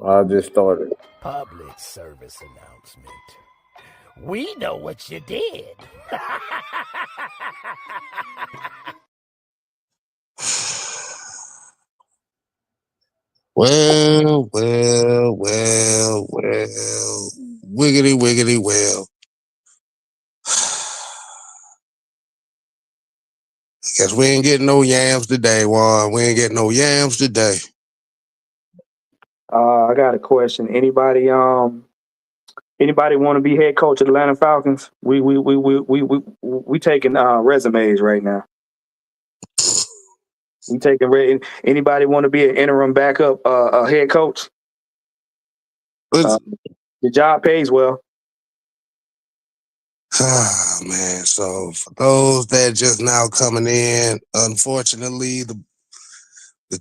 I just started. Public service announcement. We know what you did. Well, wiggity, well. Guess we ain't getting no yams today, Juan. We ain't getting no yams today. I got a question. Anybody want to be head coach of the Atlanta Falcons? We taking resumes right now. We taking anybody want to be an interim backup head coach? The job pays well. Ah, man. So for those that just now coming in, unfortunately, the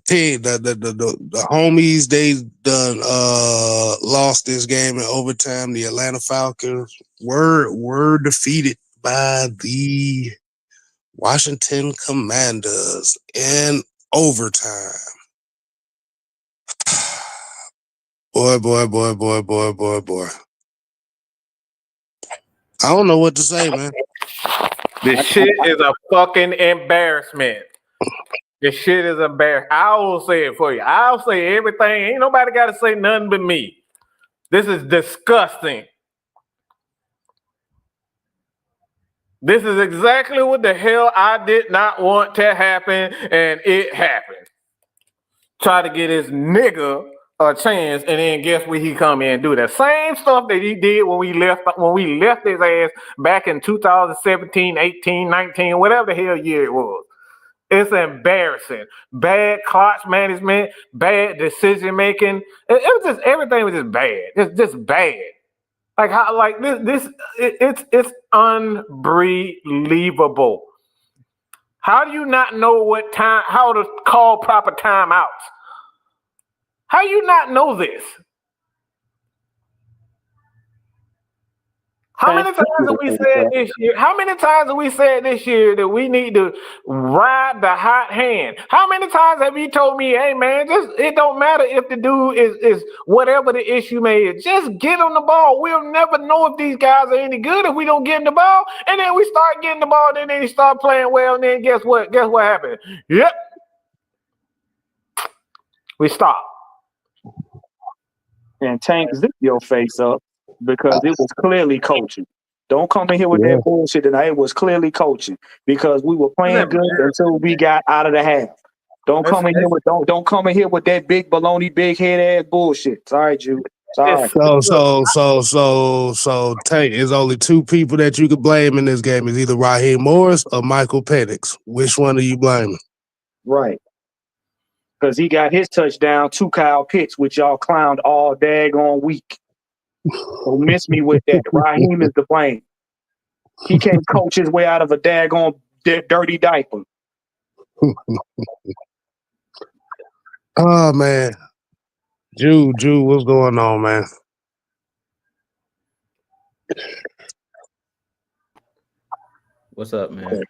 team, the homies, they done lost this game in overtime. The Atlanta Falcons were defeated by the Washington Commanders in overtime. Boy. I don't know what to say, man. This shit is a fucking embarrassment. This shit is embarrassing. I will say it for you. I'll say everything. Ain't nobody got to say nothing but me. This is disgusting. This is exactly what the hell I did not want to happen, and it happened. Try to get his nigga a chance, and then guess what? He come in and do that same stuff that he did when we left his ass back in 2017, 18, 19, whatever the hell year it was. It's embarrassing. Bad clock management, bad decision making. It was just everything was just bad. It's just bad. Like how like it's unbelievable. How do you not know how to call proper timeouts? How do you not know this? How many times have we said this year? How many times have we said this year that we need to ride the hot hand? How many times have you told me, hey man, it don't matter if the dude is whatever the issue may is, just get on the ball. We'll never know if these guys are any good if we don't get in the ball. And then we start getting the ball, and then they start playing well, and then guess what? Guess what happened? Yep. We stop. And Tank, zip your face up because it was clearly coaching. Don't come in here with that bullshit tonight. It was clearly coaching because we were playing good until we got out of the half. Don't come in here with that big baloney, big head ass bullshit. Sorry, Jude. Sorry. So Tank, there's only two people that you could blame in this game. It's either Raheem Morris or Michael Penix. Which one are you blaming? Right. Because he got his touchdown to Kyle Pitts, which y'all clowned all daggone week. Don't miss me with that. Raheem is to blame. He can't coach his way out of a daggone dirty diaper. Oh, man. Jude, what's going on, man? What's up, man?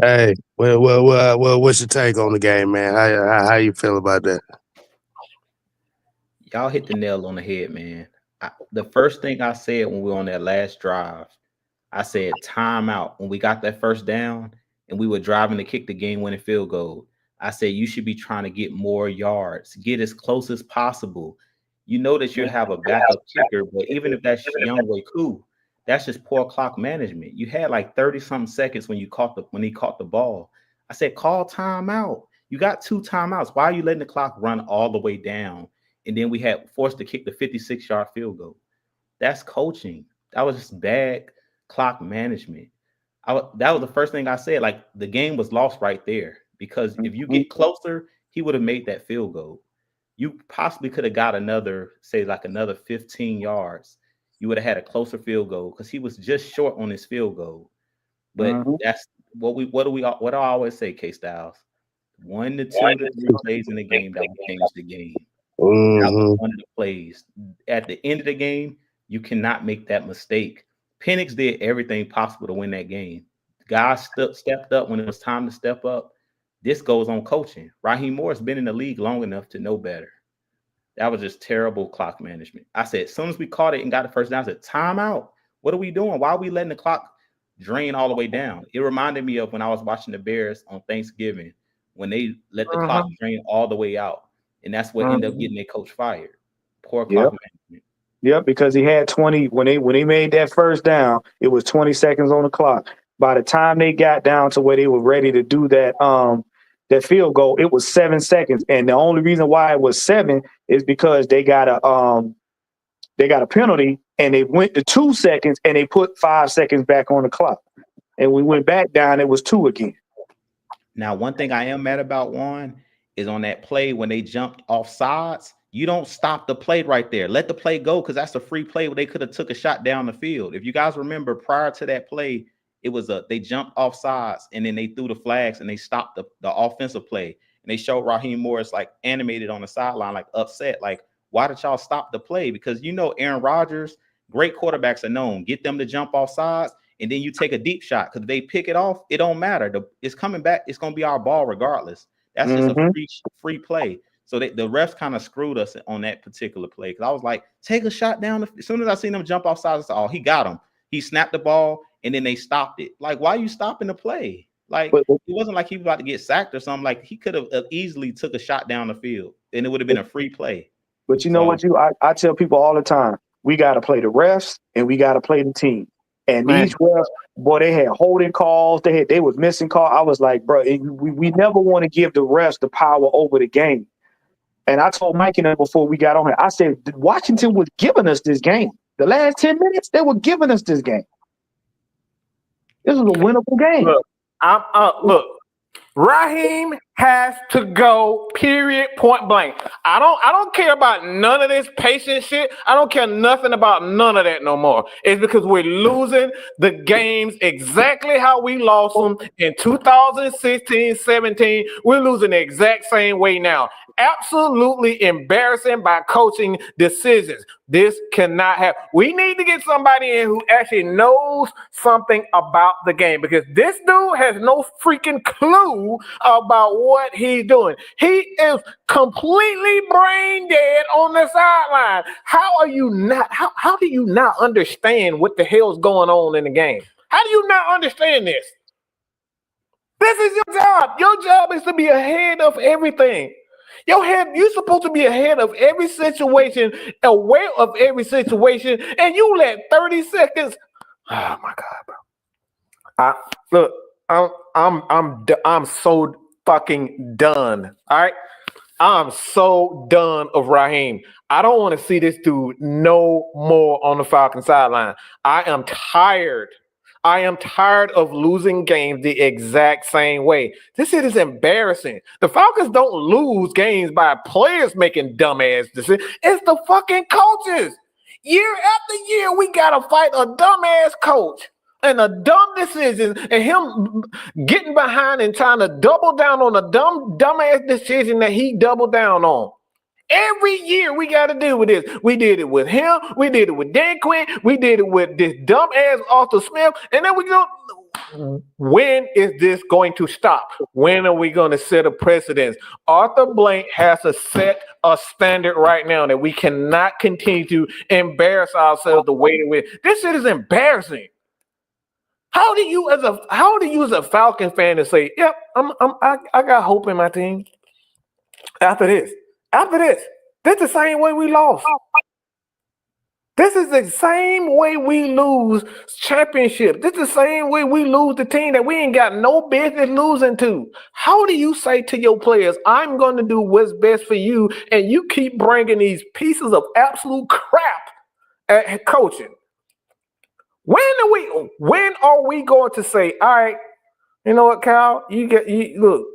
Hey, well, what's your take on the game, man? How you feel about that? Y'all hit the nail on the head, man. The first thing I said when we were on that last drive, I said timeout. When we got that first down and we were driving to kick the game-winning field goal, I said you should be trying to get more yards, get as close as possible. You know that you have a backup kicker, but even if that's Younghoe Koo, that's just poor clock management. You had like 30-something seconds when he caught the ball. I said, call timeout. You got 2 timeouts. Why are you letting the clock run all the way down? And then we had forced to kick the 56-yard field goal. That's coaching. That was just bad clock management. That was the first thing I said. Like, the game was lost right there because if you get closer, he would have made that field goal. You possibly could have got another 15 yards. You would have had a closer field goal because he was just short on his field goal. But that's what I always say, K Styles. 1 to 2 to 3 plays in the game that will change the game. That was one of the plays. At the end of the game, you cannot make that mistake. Penix did everything possible to win that game. Guys stepped up when it was time to step up. This goes on coaching. Raheem Morris been in the league long enough to know better. That was just terrible clock management. I said, as soon as we caught it and got the first down, I said, timeout. What are we doing? Why are we letting the clock drain all the way down? It reminded me of when I was watching the Bears on Thanksgiving when they let the clock drain all the way out. And that's what ended up getting their coach fired. Poor clock management. Yep, because he had 20 when they made that first down, it was 20 seconds on the clock. By the time they got down to where they were ready to do that field goal, it was 7 seconds. And the only reason why it was 7 is because they got a penalty and they went to 2 seconds and they put 5 seconds back on the clock. And we went back down, it was 2 again. Now, one thing I am mad about, Juan, is on that play when they jumped off sides. You don't stop the play right there. Let the play go, because that's a free play where they could have took a shot down the field. If you guys remember, prior to that play, it was they jumped off sides and then they threw the flags and they stopped the offensive play. And they showed Raheem Morris like animated on the sideline, like upset. Like, why did y'all stop the play? Because Aaron Rodgers, great quarterbacks are known. Get them to jump off sides and then you take a deep shot, because if they pick it off, it don't matter. It's coming back. It's going to be our ball regardless. That's just a free play. So the refs kind of screwed us on that particular play, because I was like, take a shot down. As soon as I seen them jump off sides, I said, oh, he got him. He snapped the ball, and then they stopped it. Like, why are you stopping the play? Like, it wasn't like he was about to get sacked or something. Like, he could have easily took a shot down the field, and it would have been a free play. But you know what, I tell people all the time, we got to play the refs, and we got to play the team. And these refs, boy, they had holding calls. They was missing calls. I was like, bro, we never want to give the refs the power over the game. And I told Mike and them before we got on here, I said, Washington was giving us this game. The last 10 minutes, they were giving us this game. This was a winnable game. Look, Raheem has to go, period, point blank. I don't care about none of this patient shit. I don't care nothing about none of that no more. It's because we're losing the games exactly how we lost them in 2016, 17. We're losing the exact same way now. Absolutely embarrassing by coaching decisions. This cannot happen. We need to get somebody in who actually knows something about the game, because this dude has no freaking clue about what he's doing. He is completely brain dead on the sideline. How do you not understand what the hell's going on in the game? How do you not understand this? This is your job. Your job is to be ahead of everything. You're supposed to be ahead of every situation, aware of every situation, and you let 30 seconds. Oh my God, bro! I'm so fucking done. All right, I'm so done of Raheem. I don't want to see this dude no more on the Falcons sideline. I am tired. I am tired of losing games the exact same way. This shit is embarrassing. The Falcons don't lose games by players making dumbass decisions. It's the fucking coaches. Year after year, we gotta fight a dumbass coach and a dumb decision, and him getting behind and trying to double down on a dumbass decision that he doubled down on. Every year we got to deal with this. We did it with him. We did it with Dan Quinn. We did it with this dumb ass Arthur Smith. And then we go, when is this going to stop? When are we going to set a precedent? Arthur Blank has to set a standard right now that we cannot continue to embarrass ourselves the way that we. This shit is embarrassing. How do you as a Falcon fan to say, yep, I got hope in my team after this? This is the same way we lost. This is the same way we lose championship. This is the same way we lose the team that we ain't got no business losing to. How do you say to your players, I'm going to do what's best for you, and you keep bringing these pieces of absolute crap at coaching? When are we going to say, all right, you know what, Kyle, look.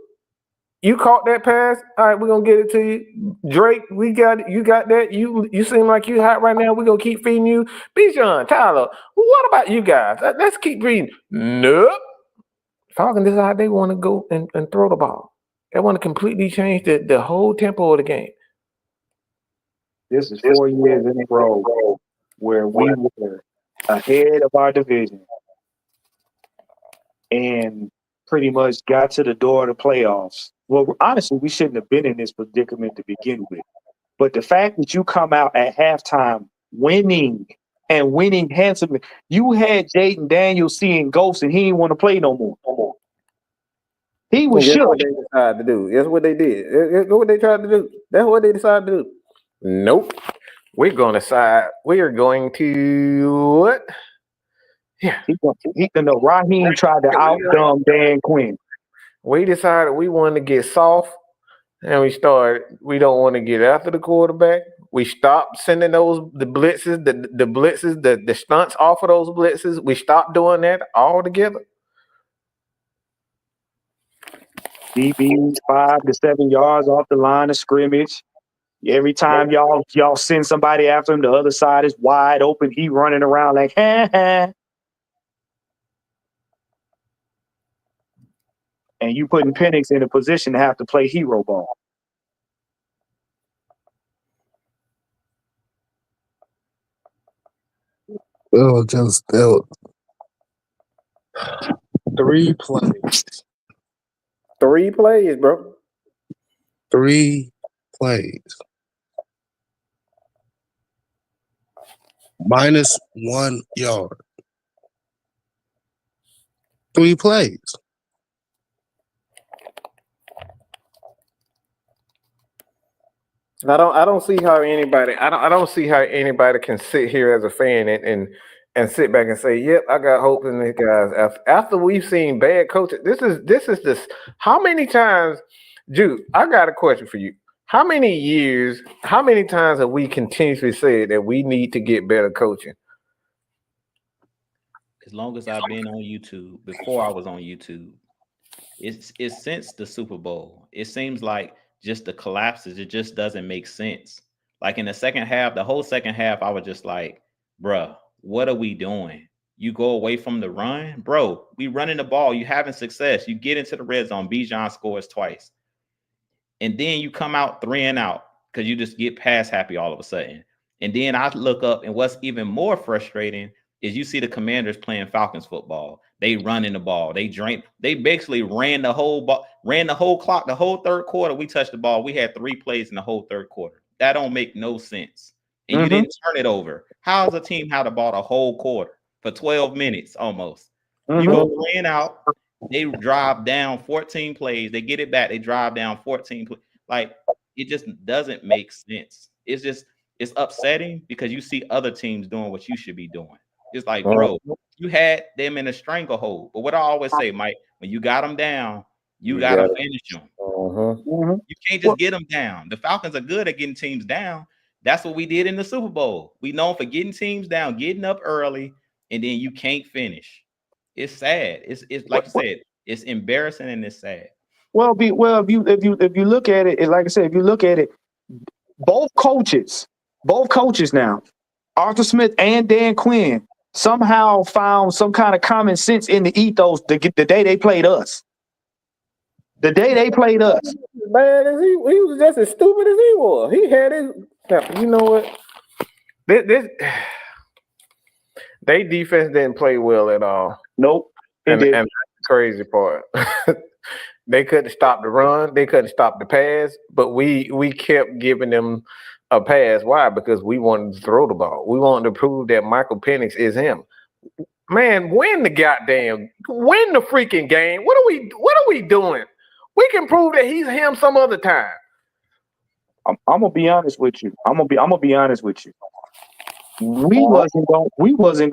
You caught that pass. All right, we're gonna get it to you. Drake, we got it. You got that. You seem like you hot right now. We're gonna keep feeding you. Bijan, Tyler, what about you guys? Let's keep reading. Nope. Falcons decide they want to go and throw the ball. They want to completely change the whole tempo of the game. This is 4 years in a row where we were ahead of our division and pretty much got to the door of the playoffs. Well, honestly, we shouldn't have been in this predicament to begin with. But the fact that you come out at halftime winning and winning handsomely, you had Jaden Daniels seeing ghosts and he didn't want to play no more. He was Guess shook. what they decided to do? Guess what they did? Guess what they tried to do? That's what they decided to do. Nope. We're going to decide. We are going to what? Yeah. Raheem tried to outdumb Dan Quinn. We decided we wanted to get soft, and we don't want to get after the quarterback. We stopped sending the blitzes, the stunts off of those blitzes. We stopped doing that altogether. DBs 5 to 7 yards off the line of scrimmage. Every time y'all send somebody after him, the other side is wide open. He running around like, ha ha. And you putting Penix in a position to have to play hero ball. Just 3 plays. 3 plays, bro. 3 plays. Minus 1 yard. 3 plays. I don't see how anybody can sit here as a fan and sit back and say, "Yep, I got hope in these guys." After we've seen bad coaches, this is how many times, Jude? I got a question for you. How many times have we continuously said that we need to get better coaching? As long as I've been on YouTube, before I was on YouTube, it's since the Super Bowl. It seems like just the collapses, it just doesn't make sense. Like in the second half, the whole second half, I was just like, bruh, what are we doing? You go away from the run, bro. We running the ball. You having success. You get into the red zone. Bijan scores twice. And then you come out 3 and out because you just get pass happy all of a sudden. And then I look up, and what's even more frustrating is you see the Commanders playing Falcons football. They running the ball. They basically ran the whole clock, the whole third quarter. We touched the ball. We had 3 plays in the whole third quarter. That don't make no sense. And you didn't turn it over. How's a team had the ball the whole quarter for 12 minutes almost? You go 3 and out. They drive down 14 plays. They get it back. They drive down 14 plays. Like, it just doesn't make sense. It's upsetting because you see other teams doing what you should be doing. It's like, bro, you had them in a stranglehold. But what I always say, Mike, when you got them down, you got to finish them. You can't just get them down. The Falcons are good at getting teams down. That's what we did in the Super Bowl. We known for getting teams down, getting up early, and then you can't finish. It's sad. It's like you said, it's embarrassing and it's sad. Well, if you look at it, like I said, if you look at it, both coaches now, Arthur Smith and Dan Quinn, somehow found some kind of common sense in the ethos the day they played us. The day they played us. Bad as he was just as stupid as he was. He had his. You know what? This they defense didn't play well at all. Nope. And that's the crazy part. They couldn't stop the run. They couldn't stop the pass. But we kept giving them a pass. Why? Because we wanted to throw the ball. We wanted to prove that Michael Penix is him. Man, win the freaking game. What are we doing? We can prove that he's him some other time. I'm gonna be honest with you. I'm gonna be honest with you. We wasn't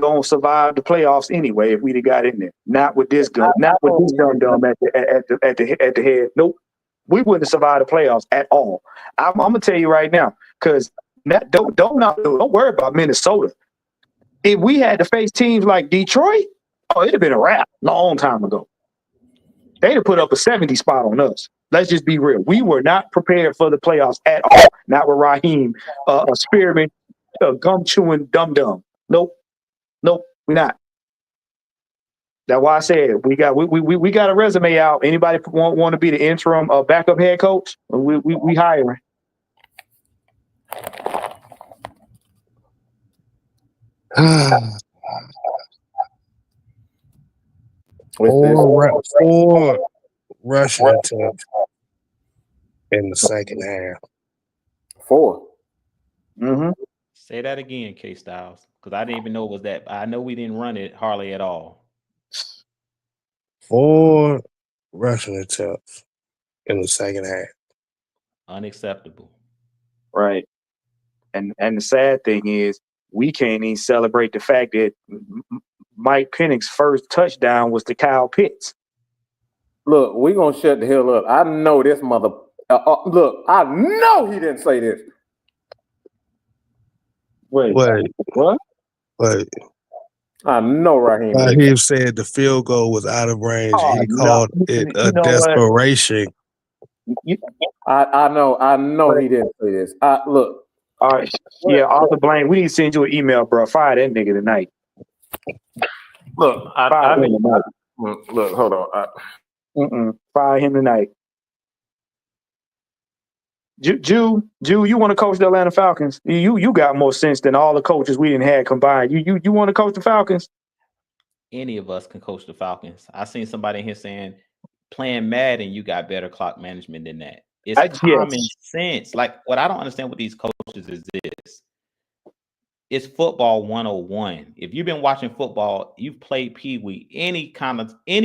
gonna survive the playoffs anyway if we'd have got in there. Not with this dumb at the head. Nope. We wouldn't have survived the playoffs at all. I'm gonna tell you right now, because don't worry about Minnesota. If we had to face teams like Detroit, it'd have been a wrap long time ago. They'd have put up a 70 spot on us. Let's just be real. We were not prepared for the playoffs at all. Not with Raheem, a spearman, a gum chewing dum-dum. Nope, we're not. That's why I said we got a resume out. Anybody want to be the interim backup head coach? We hiring. Four rushing attempts in the second half. 4. Mm-hmm. Say that again, K Styles, because I didn't even know it was that. I know we didn't run it hardly at all. 4 rushing attempts in the second half. Unacceptable. Right. And the sad thing is, we can't even celebrate the fact that Mike Penix's first touchdown was to Kyle Pitts. Look, we gonna shut the hell up. I know this mother. Look, I know he didn't say this. Wait, Wait, what? wait. I know Raheem. He said the field goal was out of range. Oh, He no. called it You a know what? desperation. I know he didn't say this. Look. All right. Yeah, Arthur Blaine, we need to send you an email, bro. Fire that nigga tonight. Look, Fire him tonight. Look, hold on. Fire him tonight. Jew, you want to coach the Atlanta Falcons? You got more sense than all the coaches we didn't have combined. You want to coach the Falcons? Any of us can coach the Falcons. I seen somebody in here saying playing Madden, you got better clock management than that. It's common sense. Like, what I don't understand with these coaches is this. It's football 101. If you've been watching football, you've played Pee-wee, any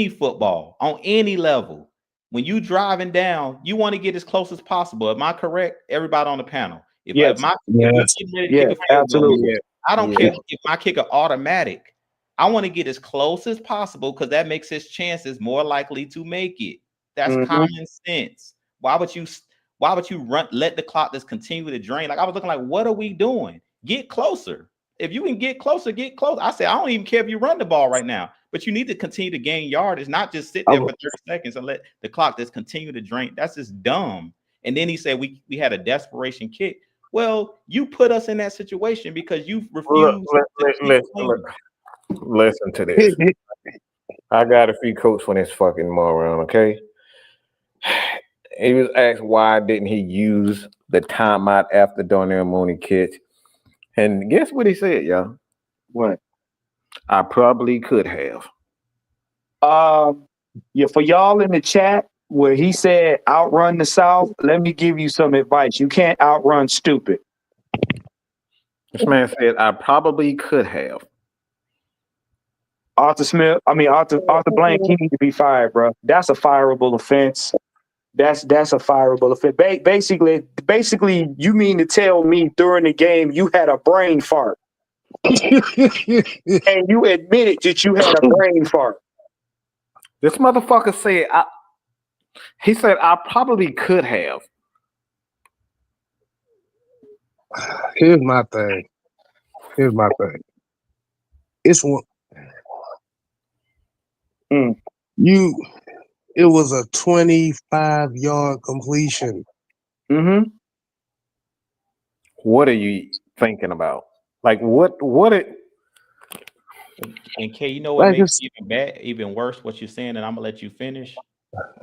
football on any level. When you driving down, you want to get as close as possible. Am I correct? Everybody on the panel. Absolutely. I don't care if my kicker automatic. I want to get as close as possible because that makes his chances more likely to make it. That's common sense. Why would you let the clock just continue to drain? Like, I was looking like, what are we doing? Get closer. If you can get closer, get close. I say, I don't even care if you run the ball right now, but you need to continue to gain yardage, not just sit there for 30 seconds and let the clock just continue to drain. That's just dumb. And then he said we had a desperation kick. Well, you put us in that situation because you refused. Listen to this. I got a free coach for this fucking moron, okay? He was asked why didn't he use the timeout after Darnell Mooney catch. And guess what he said, y'all? What? I probably could have. Yeah, for y'all in the chat where he said outrun the South, let me give you some advice. You can't outrun stupid. This man said I probably could have. Arthur Blank, he need to be fired, bro. That's a fireable offense. That's a fireable offense. Basically, you mean to tell me during the game you had a brain fart, and you admitted that you had a brain fart. This motherfucker said he said I probably could have. Here's my thing. It's one. It was a 25-yard completion. Mm-hmm. What are you thinking about? Like what it? And Kay, you know what makes it even worse? What you're saying, and I'm gonna let you finish.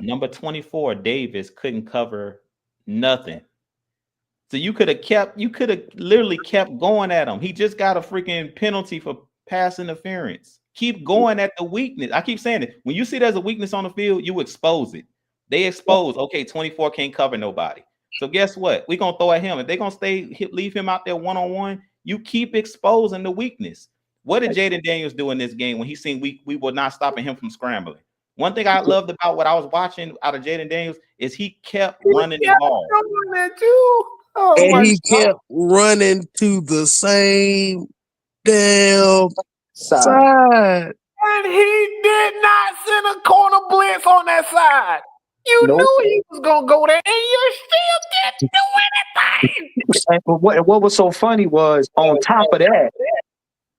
Number 24, Davis couldn't cover nothing. So you could have literally kept going at him. He just got a freaking penalty for pass interference. Keep going at the weakness. I keep saying it. When you see there's a weakness on the field, you expose it. They expose, okay, 24 can't cover nobody. So guess what? We're going to throw at him. If they're going to leave him out there one-on-one, you keep exposing the weakness. What did Jaden Daniels do in this game when he seen we were not stopping him from scrambling? One thing I loved about what I was watching out of Jaden Daniels is he kept running the ball. And he kept running to the same damn side. And he did not send a corner blitz on that side. You knew he was gonna go there, and you still didn't do anything. And what was so funny was, on top of that,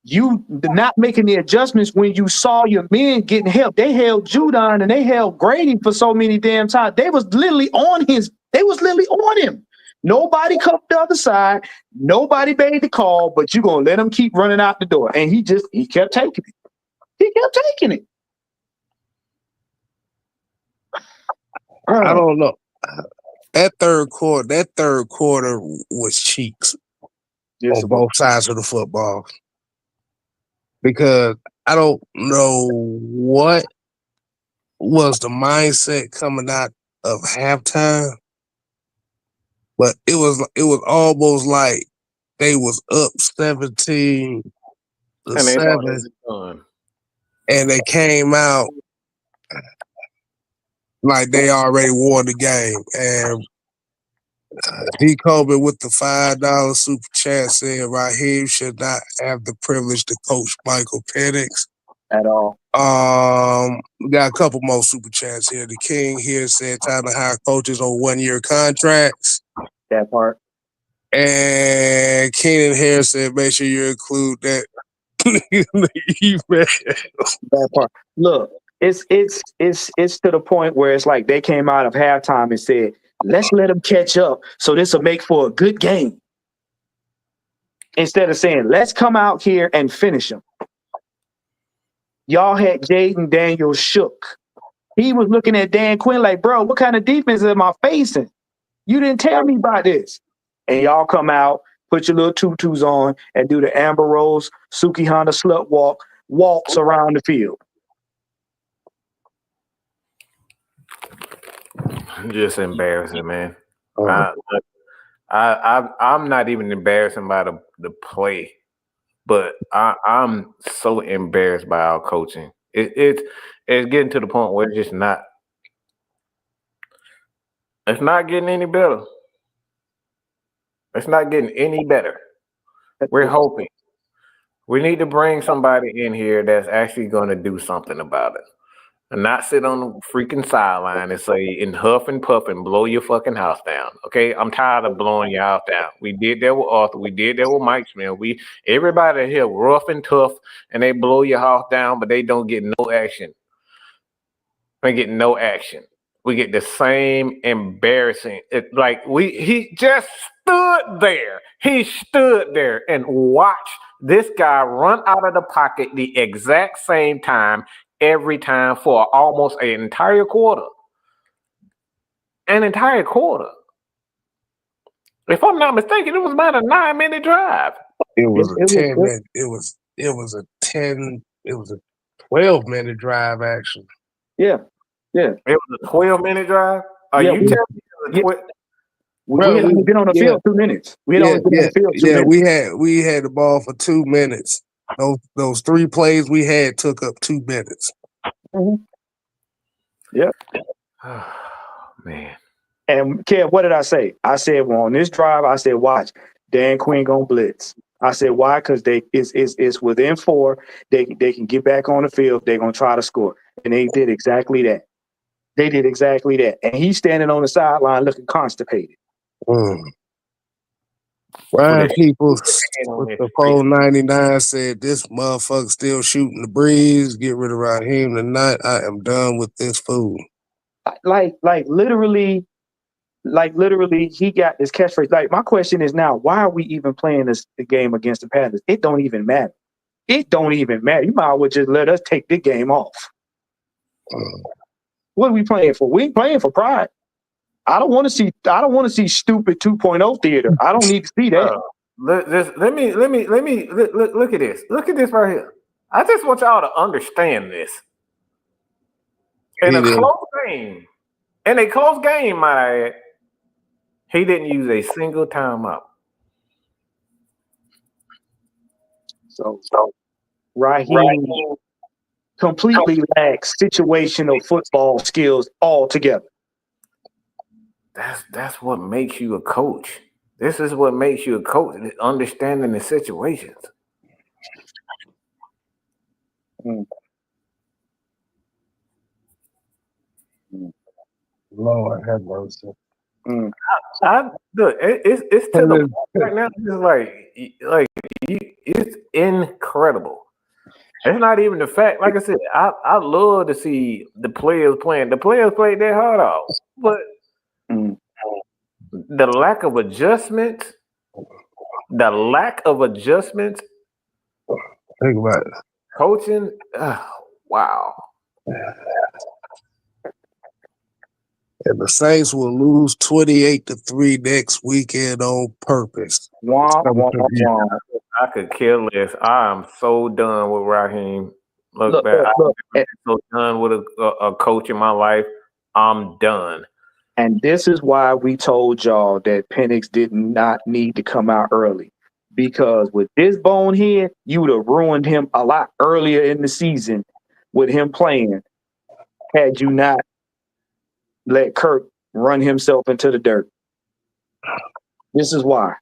you not making the adjustments when you saw your men getting help. They held Judon and they held Grady for so many damn times. They was literally on him. Nobody covered the other side. Nobody made the call, but you're going to let him keep running out the door. And he kept taking it. He kept taking it. I don't know. That third quarter was cheeks on both sides of the football. Because I don't know what was the mindset coming out of halftime. But it was almost like they was up 17-7, And they thought it was done. and they came out like they already won the game. And D. Kobe with the $5 super chat said Raheem should not have the privilege to coach Michael Penix at all. We got a couple more super chats here. The King here said time to hire coaches on 1-year contracts. That part. And Keenan Harris said make sure you include that in the email. That part. Look, it's to the point where it's like they came out of halftime and said, let's let them catch up so this will make for a good game. Instead of saying, let's come out here and finish them. Y'all had Jaden Daniels shook. He was looking at Dan Quinn like, bro, what kind of defense am I facing? You didn't tell me about this. And y'all come out, put your little tutus on, and do the Amber Rose, Suki Honda slut walks around the field. Just embarrassing, man. I'm not even embarrassing by the play, but I'm so embarrassed by our coaching. It's getting to the point where it's just not. It's not getting any better. It's not getting any better. We're hoping. We need to bring somebody in here that's actually going to do something about it. And not sit on the freaking sideline and say, and huff and puff and blow your fucking house down. Okay? I'm tired of blowing your house down. We did that with Arthur. We did that with Mike Smith. Everybody here rough and tough, and they blow your house down, but they don't get no action. They get no action. We get the same embarrassing. He just stood there. He stood there and watched this guy run out of the pocket the exact same time every time for almost an entire quarter. An entire quarter. If I'm not mistaken, it was about a 9-minute drive. It was a 10-minute. It was a 12-minute drive actually. Yeah. Yeah. It was a 12-minute drive. Are you telling me? We had only been on the field 2 minutes. We had only been on the field 2 minutes. we had the ball for 2 minutes. Those 3 plays we had took up 2 minutes. Mm-hmm. Yeah. Oh, man. And Kev, what did I say? I said, well, on this drive, I said, watch, Dan Quinn gonna blitz. I said, why? Because it's within 4. They can get back on the field. They're gonna try to score, and they did exactly that. They did exactly that, and he's standing on the sideline looking constipated. Ryan Peoples with the 499 said, this motherfucker still shooting the breeze. Get rid of Raheem tonight. I am done with this fool. Like literally, he got this catchphrase. Like, my question is now, why are we even playing the game against the Panthers? It don't even matter. It don't even matter. You might as well just let us take the game off. What are we playing for? We ain't playing for pride. I don't want to see stupid 2.0 theater. I don't need to see that. Let me look at this. Look at this right here. I just want y'all to understand this. In a close game, might I add, he didn't use a single timeout. So Raheem completely lacks situational football skills altogether. That's what makes you a coach. This is what makes you a coach, understanding the situations. Lord have mercy. Look, it's to the point right now. It's incredible. It's not even the fact. Like I said, I love to see the players playing. The players played their heart out, but the lack of adjustment. Think about it. Coaching. Wow. And the Saints will lose 28-3 next weekend on purpose. I could care less. I am so done with Raheem. Look, I'm so done with a coach in my life. I'm done. And this is why we told y'all that Penix did not need to come out early. Because with this bonehead, you would have ruined him a lot earlier in the season with him playing had you not let Kirk run himself into the dirt. This is why.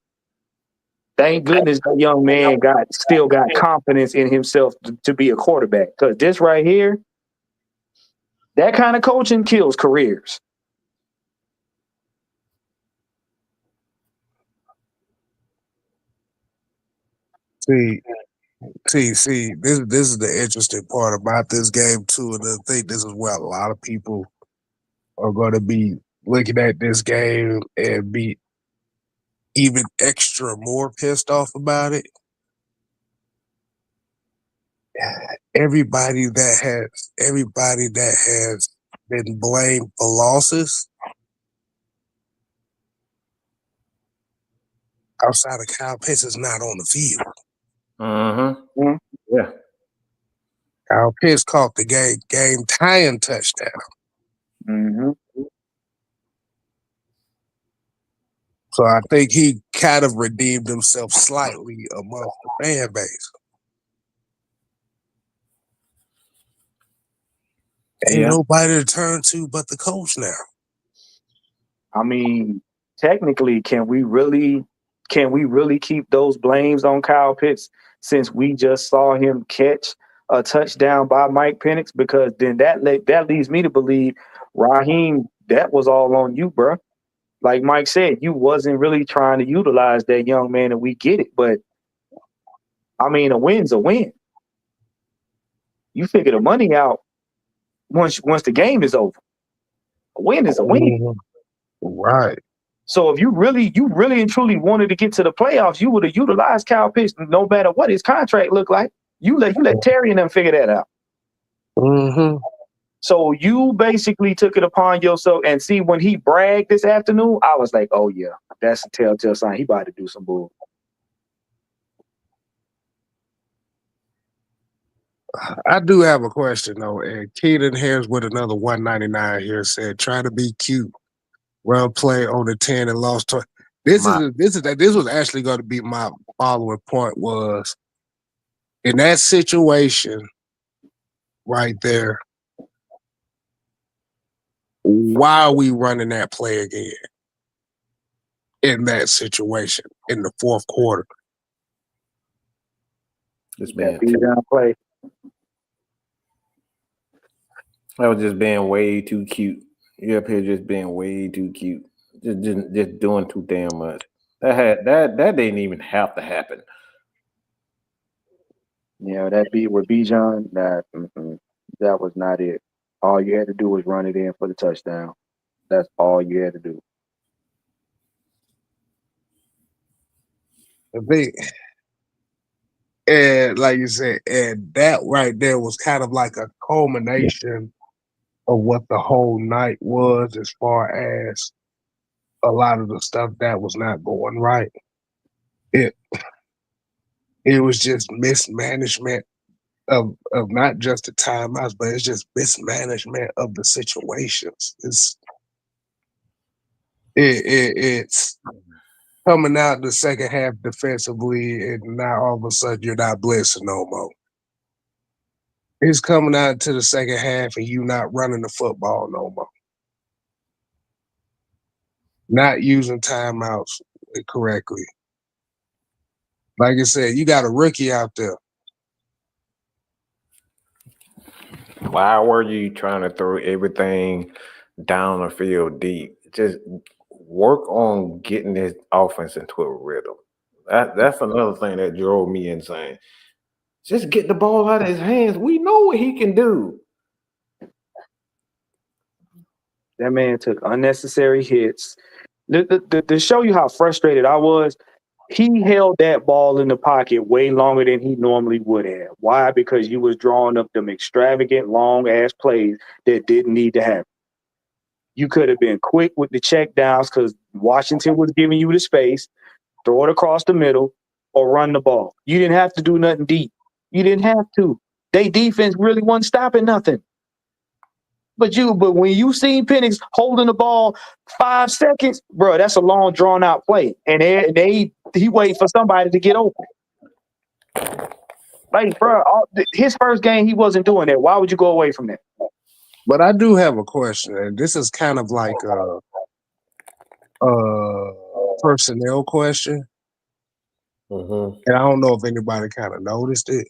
Thank goodness that young man still got confidence in himself to be a quarterback. Because this right here, that kind of coaching kills careers. See, this is the interesting part about this game too, and I think this is where a lot of people are going to be looking at this game and be even extra more pissed off about it. Everybody that has been blamed for losses outside of Kyle Pitts is not on the field. Mm-hmm. Yeah. Kyle Pitts caught the game tying touchdown. Mm-hmm. So I think he kind of redeemed himself slightly amongst the fan base. Ain't nobody to turn to but the coach now. I mean, technically, can we really keep those blames on Kyle Pitts since we just saw him catch a touchdown by Mike Penix? Because then that leads me to believe, Raheem, that was all on you, bro. Like Mike said, you wasn't really trying to utilize that young man, and we get it. But I mean, a win's a win. You figure the money out once the game is over. A win is a win. Right. So if you really and truly wanted to get to the playoffs, you would have utilized Kyle Pitts no matter what his contract looked like. You let Terry and them figure that out. Mm-hmm. So you basically took it upon yourself, and see, when he bragged this afternoon, I was like, oh yeah, that's a telltale sign he about to do some bull. I do have a question though, and Keaton Harris with another 199 here said, trying to be cute, run play on the 10 and lost. This was actually going to be my following point, was in that situation right there, why are we running that play again in that situation in the fourth quarter? Just being play. I was just being way too cute. You up here just being way too cute. Just doing too damn much. That didn't even have to happen. Yeah, that beat with Bijan, that was not it. All you had to do was run it in for the touchdown. That's all you had to do. I think, and like you said, and that right there was kind of like a culmination of what the whole night was, as far as a lot of the stuff that was not going right. It was just mismanagement of not just the timeouts, but it's just mismanagement of the situations. It's coming out the second half defensively, and now all of a sudden you're not blitzing no more. It's coming out to the second half and you not running the football no more. Not using timeouts correctly. Like I said, you got a rookie out there. Why were you trying to throw everything down the field deep? Just work on getting this offense into a rhythm. That's another thing that drove me insane. Just get the ball out of his hands. We know what he can do. That man took unnecessary hits. To show you how frustrated I was, he held that ball in the pocket way longer than he normally would have. Why? Because you was drawing up them extravagant, long-ass plays that didn't need to happen. You could have been quick with the check downs because Washington was giving you the space, throw it across the middle, or run the ball. You didn't have to do nothing deep. You didn't have to. They defense really wasn't stopping nothing. But when you seen Penix holding the ball 5 seconds, bro, that's a long drawn out play, and he waited for somebody to get open. Like, bro, his first game he wasn't doing that. Why would you go away from that? But I do have a question, and this is kind of like a personnel question, Mm-hmm. and I don't know if anybody kind of noticed it.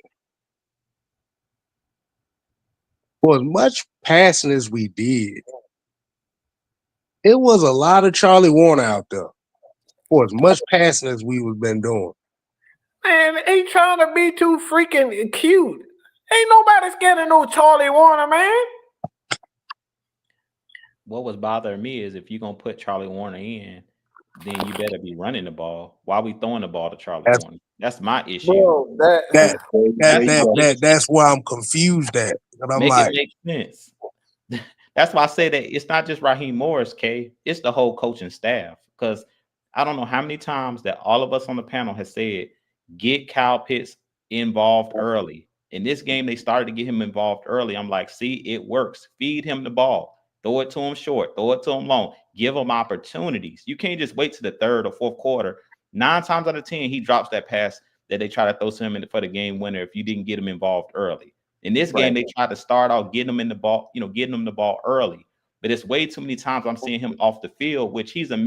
For as much passing as we did, it was a lot of Charlie Warner out there. For as much passing as we've been doing. Man, he trying to be too freaking cute. Ain't nobody scared of no Charlie Warner, man. What was bothering me is if you're gonna put Charlie Warner in, then you better be running the ball. Why are we throwing the ball to Charlie Warner? That's my issue. Bro, That's why I'm confused at. And I'm Make like, it make sense. That's why I say that it's not just Raheem Morris, K. It's the whole coaching staff. Because I don't know how many times that all of us on the panel has said, get Kyle Pitts involved early. In this game, they started to get him involved early. I'm like, see, it works. Feed him the ball. Throw it to him short. Throw it to him long. Give him opportunities. You can't just wait to the third or fourth quarter. 9 times out of 10, he drops that pass that they try to throw to him for the game winner if you didn't get him involved early. In this game, they tried to start out getting him in the ball, getting him the ball early. But it's way too many times I'm seeing him off the field, which he's a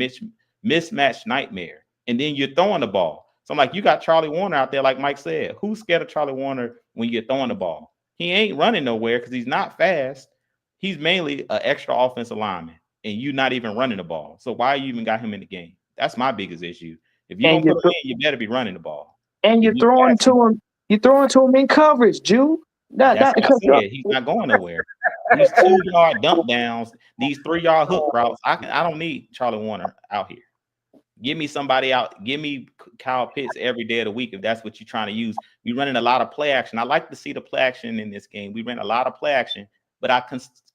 mismatched nightmare. And then you're throwing the ball. So I'm like, you got Charlie Warner out there, like Mike said. Who's scared of Charlie Warner when you're throwing the ball? He ain't running nowhere because he's not fast. He's mainly an extra offensive lineman, and you're not even running the ball. So why you even got him in the game? That's my biggest issue. If you're going to put him in, you better be running the ball. And you're throwing to him. You're throwing to him in coverage, Jew. That's what I said. He's not going nowhere. These 2-yard dump downs, these 3-yard hook routes. I don't need Charlie Warner out here. Give me somebody out. Give me Kyle Pitts every day of the week if that's what you're trying to use. We're running a lot of play action. I like to see the play action in this game. We ran a lot of play action, but I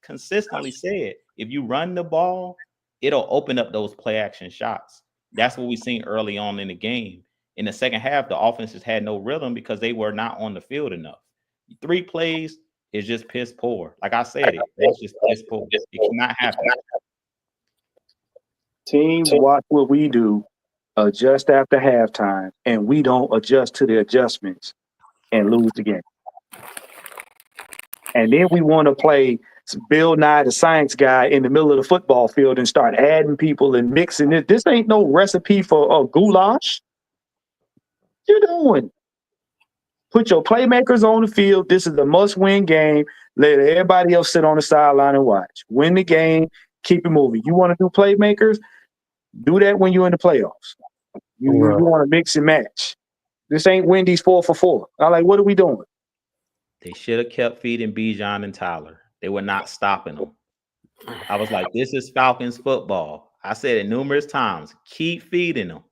consistently said if you run the ball, it'll open up those play action shots. That's what we seen early on in the game. In the second half, the offenses had no rhythm because they were not on the field enough. 3 plays is just piss poor. Like I said, that's just piss poor. It cannot happen. Teams watch what we do, adjust after halftime, and we don't adjust to the adjustments and lose the game. And then we want to play Bill Nye the Science Guy in the middle of the football field and start adding people and mixing it. This ain't no recipe for goulash. What you doing? Put your playmakers on the field. This is a must-win game. Let everybody else sit on the sideline and watch. Win the game. Keep it moving. You want to do playmakers? Do that when you're in the playoffs. You want to mix and match. This ain't Wendy's 4 for 4. I'm like, what are we doing? They should have kept feeding Bijan and Tyler. They were not stopping them. I was like, this is Falcons football. I said it numerous times. Keep feeding them.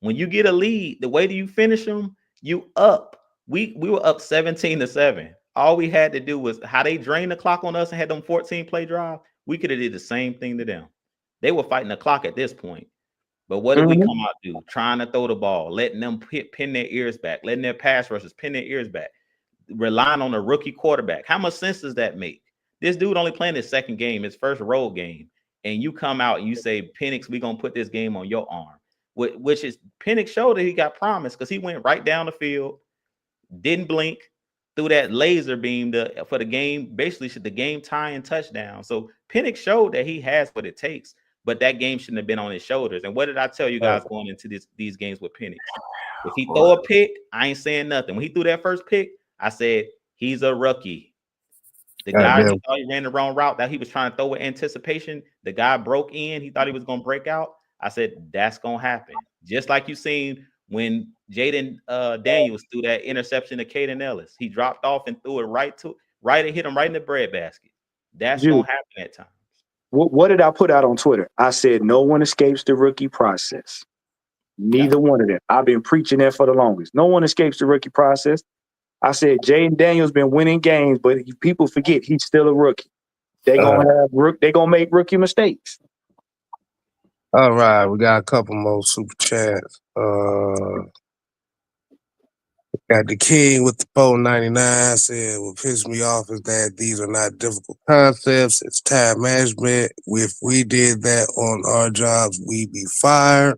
When you get a lead, the way that you finish them, you up. We were up 17-7. All we had to do was how they drained the clock on us and had them 14-play drive. We could have did the same thing to them. They were fighting the clock at this point. But what did we come out do? Trying to throw the ball, letting them pin their ears back, letting their pass rushers pin their ears back, relying on a rookie quarterback. How much sense does that make? This dude only playing his second game, his first road game, and you come out and you say, Penix, we're going to put this game on your arm, which is Penix showed that he got promised because he went right down the field, didn't blink, threw that laser beam for the game, basically the game tying touchdown. So Penix showed that he has what it takes, but that game shouldn't have been on his shoulders. And what did I tell you guys going into these games with Penix? If he throw a pick, I ain't saying nothing. When he threw that first pick, I said, he's a rookie. The guy who thought he ran the wrong route, that he was trying to throw with anticipation, the guy broke in. He thought he was going to break out. I said, that's going to happen. Just like you seen when Jaden Daniels threw that interception to Caden Ellis. He dropped off and threw it right and hit him right in the breadbasket. That's going to happen at times. What did I put out on Twitter? I said, no one escapes the rookie process. Neither one of them. I've been preaching that for the longest. No one escapes the rookie process. I said, Jaden Daniels been winning games, but people forget he's still a rookie. They're gonna make rookie mistakes. All right, we got a couple more super chats. Got the king with the 499 said what pissed me off is that these are not difficult concepts. It's time management. If we did that on our jobs, we'd be fired.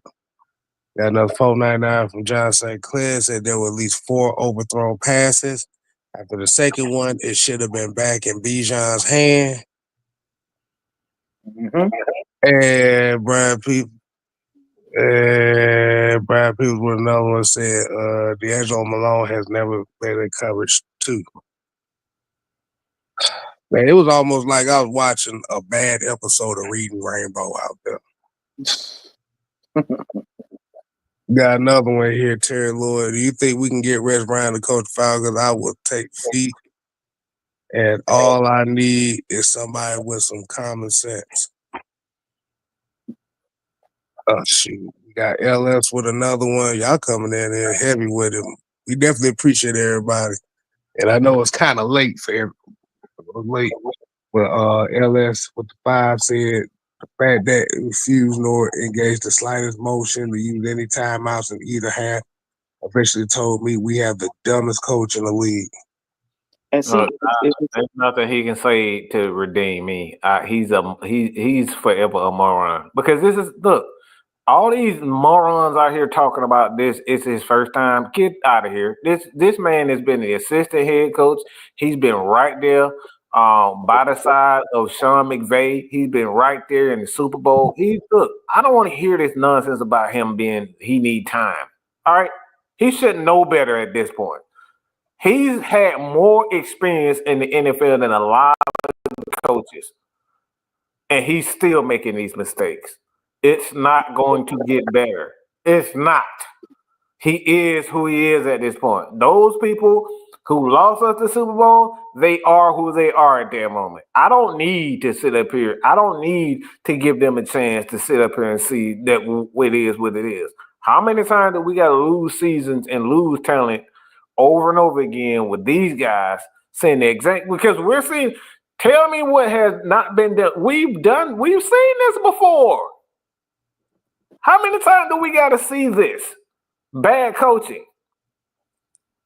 Got another 499 from John St. Clair said there were at least 4 overthrown passes. After the second one, it should have been back in Bijan's hand. Mm-hmm. And Brad Peoples with another one said, D'Angelo Malone has never been in coverage too. Man, it was almost like I was watching a bad episode of Reading Rainbow out there. Got another one here, Terry Lloyd. Do you think we can get Rex Brown to coach Falcons? I would take feet. And all I need is somebody with some common sense. Oh, shoot. We got LS with another one. Y'all coming in here heavy with him. We definitely appreciate everybody. And I know it's kind of late for everybody. But LS with the 5 said the fact that it refused nor engaged the slightest motion to use any timeouts in either half officially told me we have the dumbest coach in the league. And see, there's nothing he can say to redeem me. He's forever a moron because this is look. All these morons out here talking about this. It's his first time. Get out of here. This man has been the assistant head coach. He's been right there by the side of Sean McVay. He's been right there in the Super Bowl. Look, I don't want to hear this nonsense about him he need time. All right. He should know better at this point. He's had more experience in the NFL than a lot of coaches. And he's still making these mistakes. It's not going to get better. It's not. He is who he is at this point. Those people who lost us the Super Bowl, they are who they are at that moment. I don't need to sit up here. I don't need to give them a chance to sit up here and see that it is what it is. How many times do we got to lose seasons and lose talent over and over again with these guys saying the exact, because we're seeing, tell me what has not been done. We've seen this before. How many times do we got to see this? Bad coaching.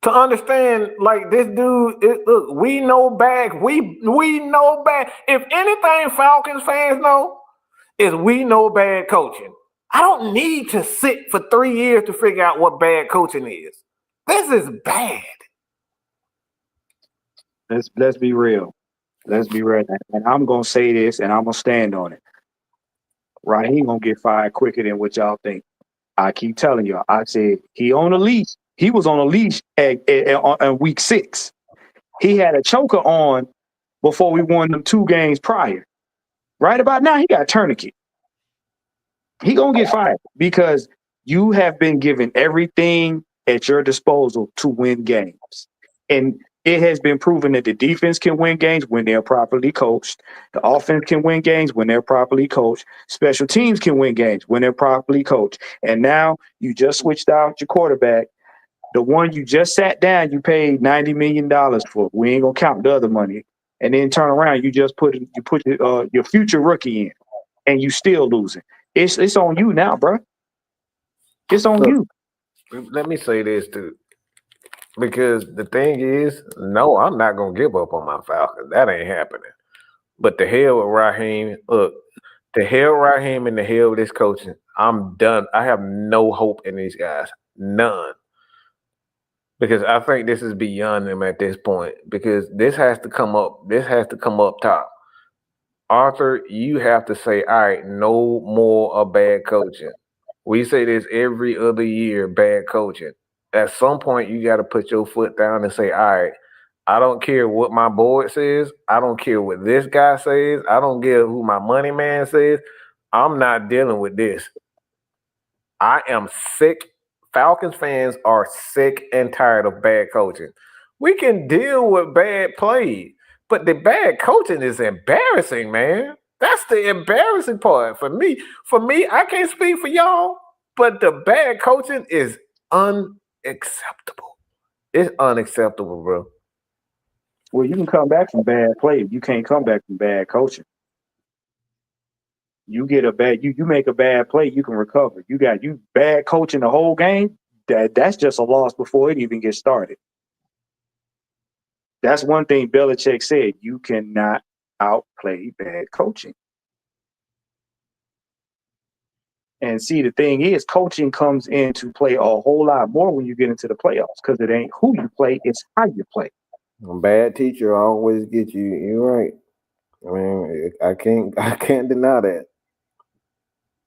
To understand, like this dude, look, we know bad. We know bad. If anything Falcons fans know, is we know bad coaching. I don't need to sit for 3 years to figure out what bad coaching is. This is bad. Let's be real. Let's be real. And I'm gonna say this, and I'm gonna stand on it. Right, he gonna get fired quicker than what y'all think. I keep telling y'all. I said he on a leash. He was on a leash at week 6. He had a choker on before we won them 2 games prior. Right about now, he got a tourniquet. He gonna get fired because you have been given everything at your disposal to win games, and it has been proven that the defense can win games when they're properly coached. The offense can win games when they're properly coached. Special teams can win games when they're properly coached. And now you just switched out your quarterback. The one you just sat down, you paid $90 million for. We ain't gonna count the other money. And then turn around, you put your future rookie in, and you still losing. It's on you now, bro. It's on you. Let me say this too. Because the thing is, no, I'm not going to give up on my Falcons. That ain't happening. But the hell with Raheem, look, the hell Raheem and the hell with this coaching, I'm done. I have no hope in these guys. None. Because I think this is beyond them at this point. Because this has to come up. This has to come up top. Arthur, you have to say, all right, no more of bad coaching. We say this every other year, bad coaching. At some point, you got to put your foot down and say, all right, I don't care what my board says. I don't care what this guy says. I don't care who my money man says. I'm not dealing with this. I am sick. Falcons fans are sick and tired of bad coaching. We can deal with bad play, but the bad coaching is embarrassing, man. That's the embarrassing part for me. For me, I can't speak for y'all, but the bad coaching is unacceptable. It's unacceptable, bro. Well, you can come back from bad play. You can't come back from bad coaching. You get you make a bad play, you can recover. You bad coaching the whole game, that's just a loss before it even gets started. That's one thing Belichick said. You cannot outplay bad coaching. And see, the thing is, coaching comes into play a whole lot more when you get into the playoffs because it ain't who you play, it's how you play. A bad teacher always get you. You're right. I mean, I can't deny that.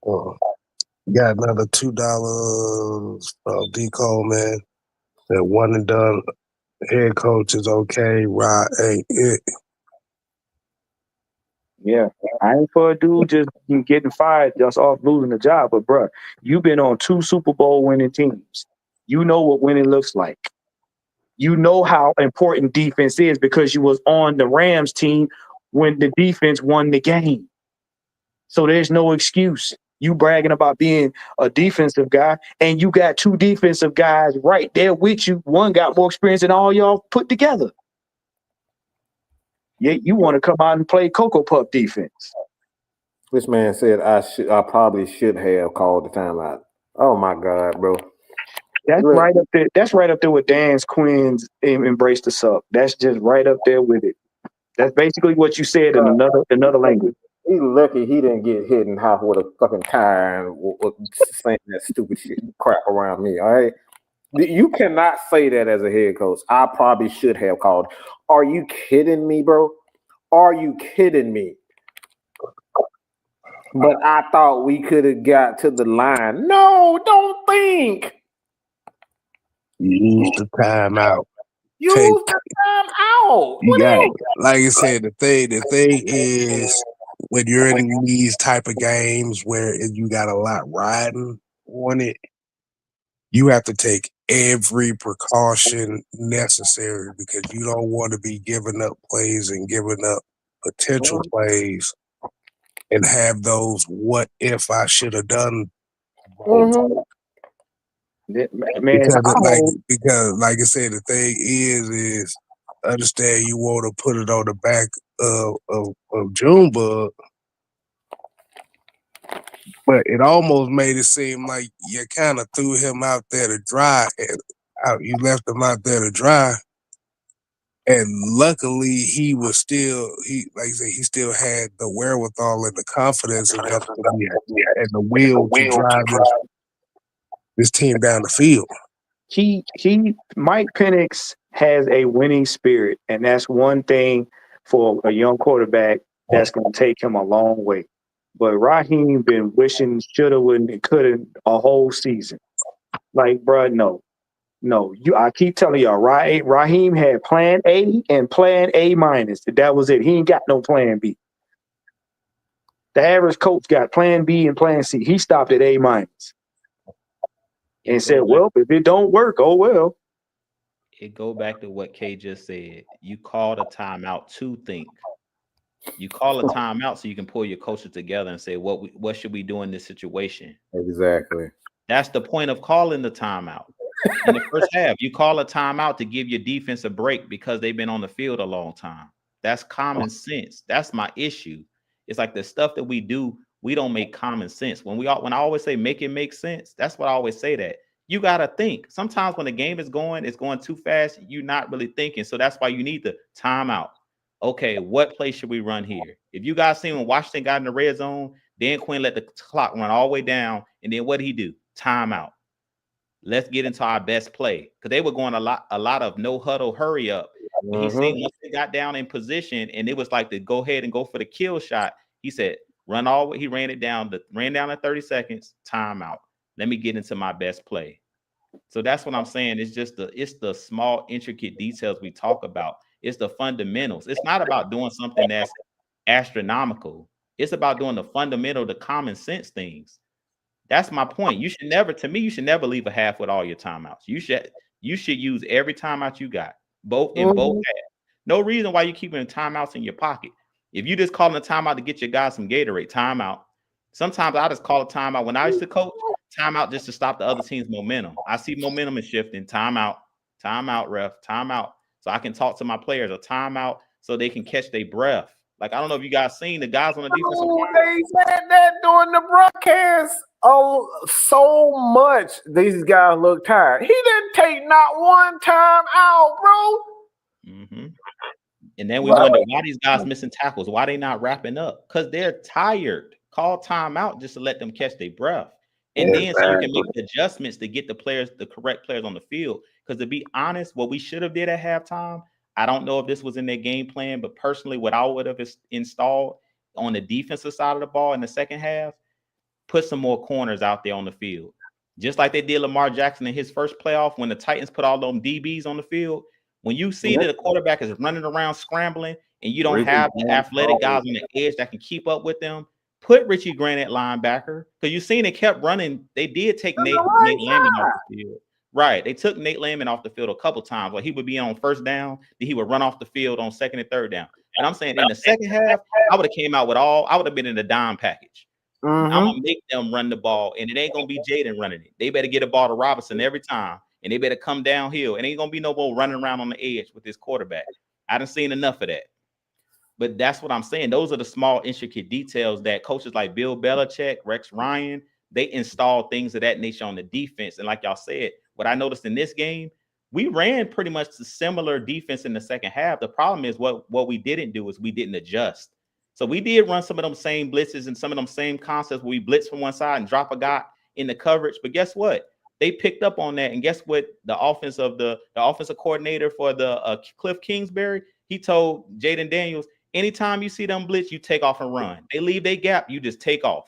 Got another $2 D Coleman. That one and done head coach is okay. Right, ain't it? Yeah, I ain't for a dude just getting fired just off losing the job. But bruh, you've been on 2 Super Bowl winning teams. You know what winning looks like. You know how important defense is because you was on the Rams team when the defense won the game. So there's no excuse. You bragging about being a defensive guy, and you got 2 defensive guys right there with you. One got more experience than all y'all put together. Yet you want to come out and play Cocoa Puff defense. This man said I probably should have called the timeout. Oh my God, bro. That's right up there. That's right up there with Dan's Quinn's Embrace the Suck. That's just right up there with it. That's basically what you said in another language. He's lucky he didn't get hit in half with a fucking tire and saying that stupid shit crap around me. All right, you cannot say that as a head coach. I probably should have called. Are you kidding me, bro? Are you kidding me? But I thought we could have got to the line. No, don't think. Use the timeout. Use the timeout. You got it. Like I said, the thing is when you're in these type of games where you got a lot riding on it, you have to take every precaution necessary because you don't want to be giving up plays and giving up potential plays and have those what if I should have done. Man, because like I said, the thing is understand you want to put it on the back of Junebug, but it almost made it seem like you kind of threw him out there to dry, and you left him out there to dry. And luckily, he was still like I said, he still had the wherewithal and the confidence enough and the will to drive this team down the field. Mike Penix has a winning spirit, and that's one thing for a young quarterback that's going to take him a long way. But Raheem been wishing shoulda, wouldn't, and couldn't a whole season. Like, bro, no. I keep telling y'all, Raheem had Plan A and Plan A minus. That was it. He ain't got no Plan B. The average coach got Plan B and Plan C. He stopped at A minus. And said, well, if it don't work, oh well. It go back to what Kay just said. You called a timeout to think. You call a timeout so you can pull your coaches together and say, what should we do in this situation? Exactly. That's the point of calling the timeout. In the first half, you call a timeout to give your defense a break because they've been on the field a long time. That's common sense. That's my issue. It's like the stuff that we do, we don't make common sense. When I always say make it make sense, that's what I always say that. You got to think. Sometimes when the game is going too fast, you're not really thinking. So that's why you need the timeout. Okay, what play should we run here? If you guys seen when Washington got in the red zone, Dan Quinn let the clock run all the way down, and then what did he do? Timeout. Let's get into our best play because they were going a lot of no huddle, hurry up. He seen once they got down in position and it was like to go ahead and go for the kill shot. He said, run all the way. He ran down in 30 seconds, timeout. Let me get into my best play. So that's what I'm saying. It's the small, intricate details we talk about. It's the fundamentals. It's not about doing something that's astronomical. It's about doing the fundamental, the common sense things. That's my point. You should never leave a half with all your timeouts. You should use every timeout you got, both halves. No reason why you're keeping timeouts in your pocket. If you just calling a timeout to get your guys some Gatorade, timeout. Sometimes I just call a timeout. When I used to coach, timeout just to stop the other team's momentum. I see momentum is shifting. Timeout, ref, timeout. So I can talk to my players, a timeout so they can catch their breath. Like, I don't know if you guys seen the guys on the defensive Oh, line. they said that during the broadcast. Oh, so much these guys look tired. He didn't take not one time out, bro. Mm-hmm. And then we wonder why these guys missing tackles. Why they not wrapping up? Because they're tired. Call timeout just to let them catch their breath. And then so you can make the adjustments to get the correct players on the field. Because to be honest, what we should have did at halftime, I don't know if this was in their game plan, but personally, what I would have installed on the defensive side of the ball in the second half, put some more corners out there on the field. Just like they did Lamar Jackson in his first playoff when the Titans put all them DBs on the field. When you see that a quarterback is running around scrambling and you don't have the athletic guys on the edge that can keep up with them, put Richie Grant at linebacker. Because you've seen they kept running. They did take Nate Landman off the field. Right. They took Nate Landman off the field a couple times. Like he would be on first down, then he would run off the field on second and third down. And I'm saying in the second half, I would have came out with I would have been in the dime package. I'm gonna make them run the ball, and it ain't gonna be Jaden running it. They better get a ball to Robinson every time, and they better come downhill. It ain't gonna be no more running around on the edge with this quarterback. I done seen enough of that. But that's what I'm saying. Those are the small, intricate details that coaches like Bill Belichick, Rex Ryan, they install things of that nature on the defense. And like y'all said, what I noticed in this game, we ran pretty much the similar defense in the second half. The problem is what we didn't do is we didn't adjust. So we did run some of them same blitzes and some of them same concepts where we blitz from one side and drop a guy in the coverage. But guess what? They picked up on that. And guess what? The offensive coordinator for the Cliff Kingsbury, he told Jaden Daniels, anytime you see them blitz, you take off and run. They leave their gap, you just take off.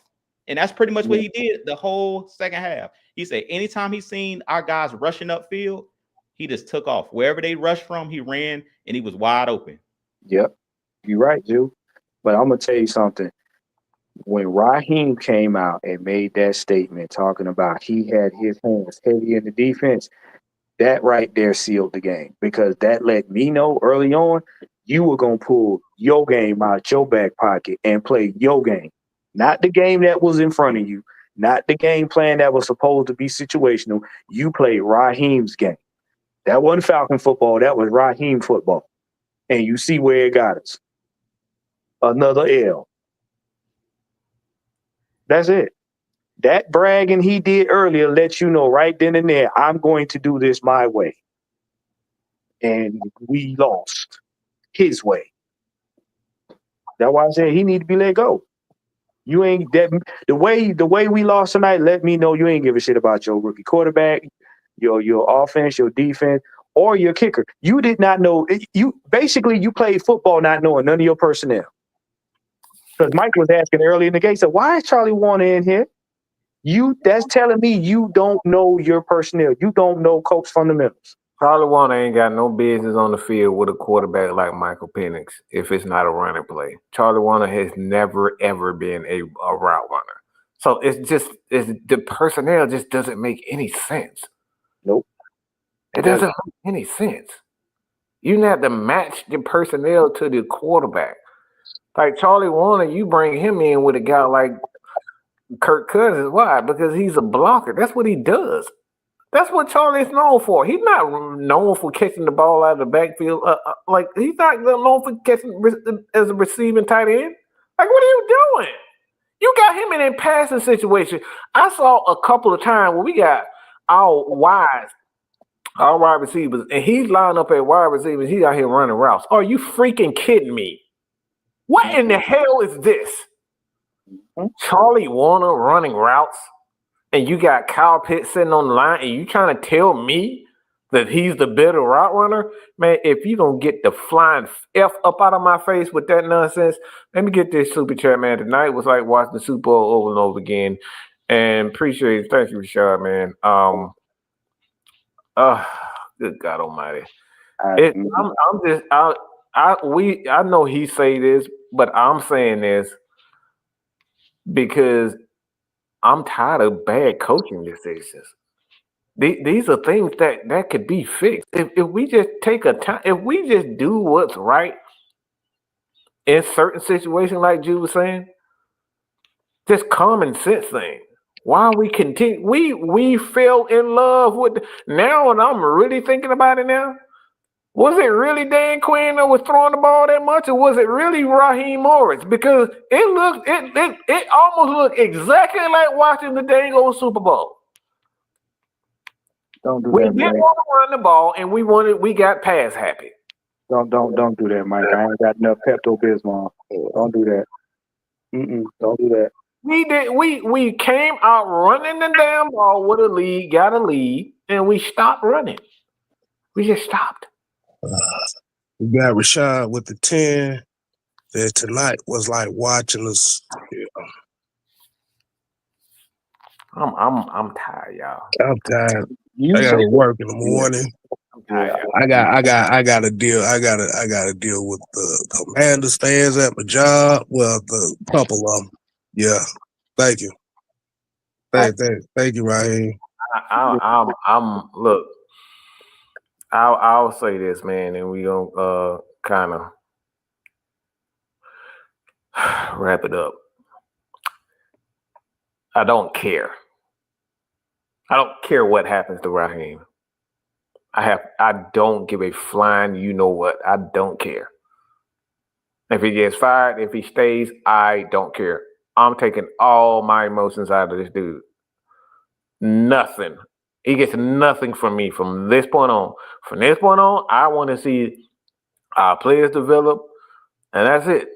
And that's pretty much what he did the whole second half. He said anytime he seen our guys rushing upfield, he just took off. Wherever they rushed from, he ran, and he was wide open. Yep. You're right, Jew. But I'm going to tell you something. When Raheem came out and made that statement talking about he had his hands heavy in the defense, that right there sealed the game because that let me know early on you were going to pull your game out your back pocket and play your game. Not the game that was in front of you, not the game plan that was supposed to be situational. You played Raheem's game. That wasn't Falcon football. That was Raheem football. And you see where it got us. Another L. That's it. That bragging he did earlier lets you know right then and there, I'm going to do this my way. And we lost his way. That's why I said he need to be let go. You ain't that the way we lost tonight. Let me know you ain't give a shit about your rookie quarterback, your offense, your defense, or your kicker. You did not know. You played football not knowing none of your personnel. Because Mike was asking early in the game, said, "Why is Charlie Warner in here?" That's telling me you don't know your personnel. You don't know coach fundamentals. Charlie Warner ain't got no business on the field with a quarterback like Michael Penix if it's not a running play. Charlie Warner has never, ever been a route runner. So the personnel just doesn't make any sense. Nope. It doesn't make any sense. You have to match the personnel to the quarterback. Like Charlie Warner, you bring him in with a guy like Kirk Cousins. Why? Because he's a blocker. That's what he does. That's what Charlie's known for. He's not known for catching the ball out of the backfield. He's not known for catching as a receiving tight end. Like, what are you doing? You got him in a passing situation. I saw a couple of times when we got our wide receivers, and he's lined up at wide receivers. He's out here running routes. Are you freaking kidding me? What in the hell is this? Charlie Warner running routes? And you got Kyle Pitts sitting on the line, and you trying to tell me that he's the better route runner? Man, if you don't get the flying F up out of my face with that nonsense, let me get this super chat, man. Tonight was like watching the Super Bowl over and over again. And appreciate it. Thank you, Rashad, man. Good God Almighty. I know he say this, but I'm saying this because I'm tired of bad coaching decisions. These are things that could be fixed. If we just take a time, if we just do what's right in certain situations, like Jude was saying, just common sense thing. Why we continue? We fell in love with now, and I'm really thinking about it now. Was it really Dan Quinn that was throwing the ball that much, or was it really Raheem Morris? Because it almost looked exactly like watching the dang old Super Bowl. Don't do We that, didn't Mike. want to run the ball, and we got pass happy. Don't do that, Mike. I ain't got enough Pepto Bismol. Don't do that. Don't do that. We came out running the damn ball with a lead, got a lead, and we stopped running. We just stopped. We got Rashad with the 10. That tonight was like watching us. I'm tired, y'all. I'm tired. You I said gotta work in the morning. I'm tired, y'all. I gotta deal with the Commanders fans at my job. Well, the couple of them. Yeah. Thank you. Thank you, Raheem. I'm look. I'll say this, man, and we gonna kind of wrap it up. I don't care. I don't care what happens to Raheem. I don't give a flying you know what. I don't care. If he gets fired, if he stays, I don't care. I'm taking all my emotions out of this dude. Nothing. He gets nothing from me from this point on. From this point on, I want to see our players develop, and that's it.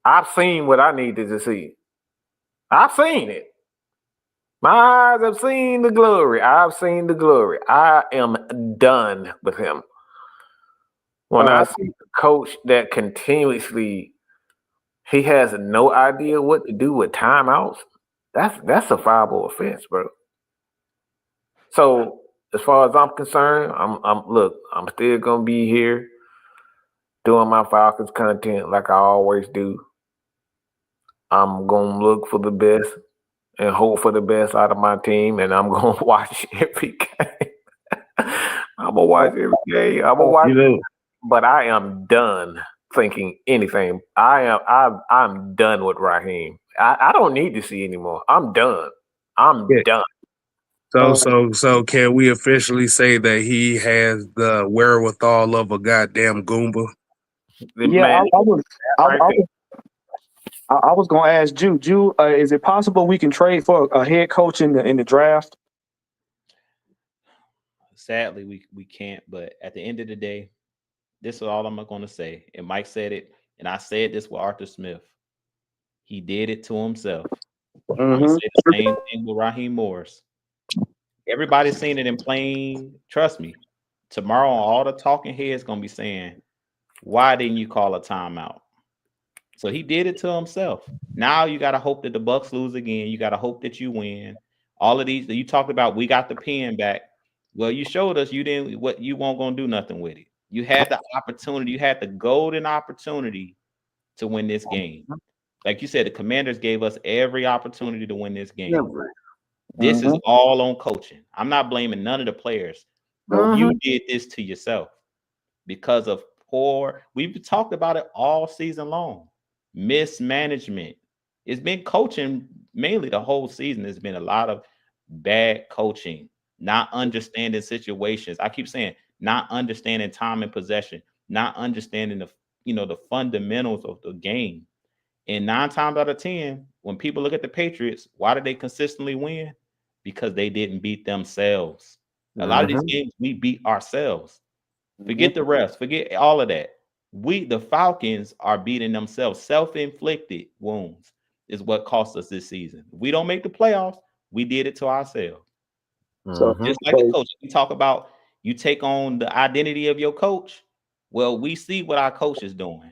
I've seen what I needed to see. I've seen it. My eyes have seen the glory. I've seen the glory. I am done with him. When I see a coach that continuously, he has no idea what to do with timeouts, that's a fireable offense, bro. So as far as I'm concerned, I'm still gonna be here doing my Falcons content like I always do. I'm gonna look for the best and hope for the best out of my team, and I'm gonna watch every game. I'm gonna watch every game. I'm gonna watch, but I am done thinking anything. I'm done with Raheem. I don't need to see anymore. I'm done. I'm done. So can we officially say that he has the wherewithal of a goddamn Goomba? Yeah, I was gonna ask Ju. Ju, is it possible we can trade for a head coach in the draft? Sadly, we can't. But at the end of the day, this is all I'm going to say. And Mike said it, and I said this with Arthur Smith. He did it to himself. I'm going to say the same thing with Raheem Morris. Everybody's seen it in plain. Trust me. Tomorrow, all the talking heads going to be saying, "Why didn't you call a timeout?" So he did it to himself. Now you got to hope that the Bucks lose again. You got to hope that you win. All of these that you talked about, we got the pen back. Well, you showed us you didn't. What you won't gonna do nothing with it. You had the opportunity. You had the golden opportunity to win this game. Like you said, the Commanders gave us every opportunity to win this game. This is all on coaching. I'm not blaming none of the players. You did this to yourself because of poor. We've talked about it all season long. Mismanagement. It's been coaching mainly the whole season. There's been a lot of bad coaching, not understanding situations. I keep saying not understanding time and possession, not understanding the fundamentals of the game. And 9 times out of 10, when people look at the Patriots, why did they consistently win? Because they didn't beat themselves. A lot of these games we beat ourselves. Forget the refs, forget all of that. The Falcons are beating themselves. Self-inflicted wounds is what cost us this season. If we don't make the playoffs, we did it to ourselves. So just like the coach, we talk about you take on the identity of your coach. Well, we see what our coach is doing,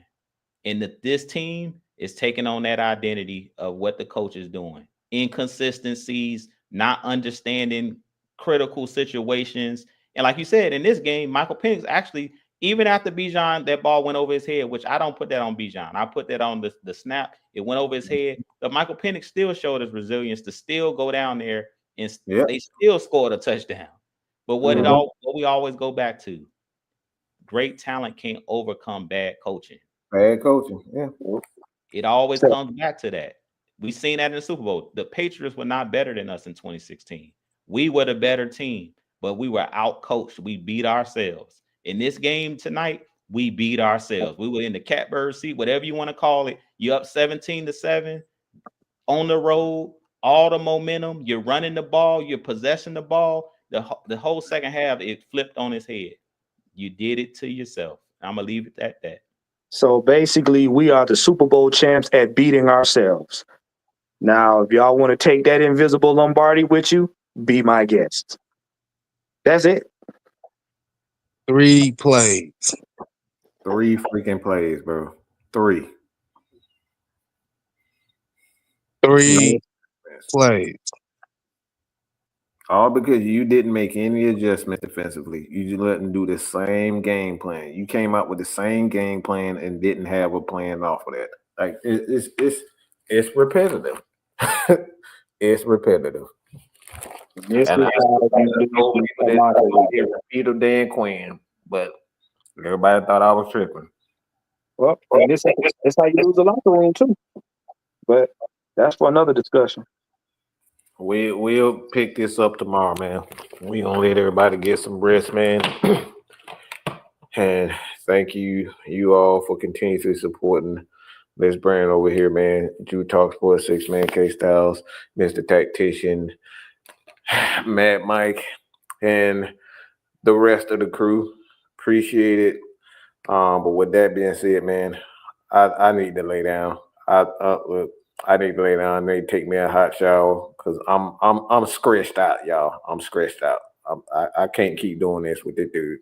and this team is taking on that identity of what the coach is doing. Inconsistencies, not understanding critical situations. And like you said, in this game, Michael Penix actually, even after Bijan, that ball went over his head, which I don't put that on Bijan. I put that on the snap. It went over his head. But Michael Penix still showed his resilience to still go down there and they still scored a touchdown. But what we always go back to, great talent can't overcome bad coaching. Bad coaching, yeah. It always comes back to that. We've seen that in the Super Bowl. The Patriots were not better than us in 2016. We were the better team. but we were out coached. We beat ourselves. In this game tonight, we beat ourselves. We were in the catbird seat, whatever you want to call it. You're up 17-7 on the road, all the momentum. You're running the ball, you're possessing the ball. The whole second half, it flipped on its head. You did it to yourself. I'm gonna leave it at that. So basically, we are the Super Bowl champs at beating ourselves. Now, if y'all want to take that invisible Lombardi with you, be my guest. That's it. 3 plays. 3 freaking plays, bro. 3. 3 plays. All because you didn't make any adjustment defensively. You just let them do the same game plan. You came out with the same game plan and didn't have a plan off of that. Like it's repetitive. It's repetitive. This And is how you told lose people a that lot of I repeat of Dan Quinn, but everybody thought I was tripping. Well, and this is how you lose a locker room too. But that's for another discussion. We'll pick this up tomorrow, man. We gonna let everybody get some rest, man. And thank you all for continuously supporting this brand over here, man. Drew Talk Sports, 6-Man K Styles, Mr. Tactician, Matt Mike, and the rest of the crew. Appreciate it. But with that being said, man, I need to lay down. Look, I need to lay down. I need to take me a hot shower because I'm scratched out, y'all. I'm scratched out. I can't keep doing this with this dude.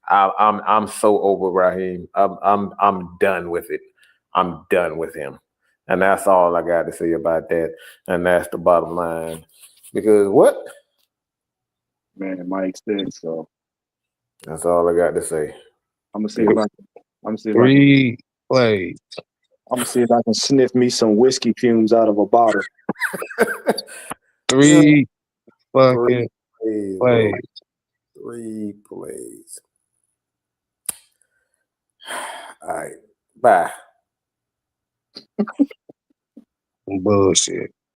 I'm so over Raheem. I'm done with it. I'm done with him, and that's all I got to say about that. And that's the bottom line. Because what? Man, Mike said so. That's all I got to say. I'm gonna see if I can. 3 plays. I'm gonna see if I can sniff me some whiskey fumes out of a bottle. 3 fucking plays. 3 plays. All right. Bye. Bullshit.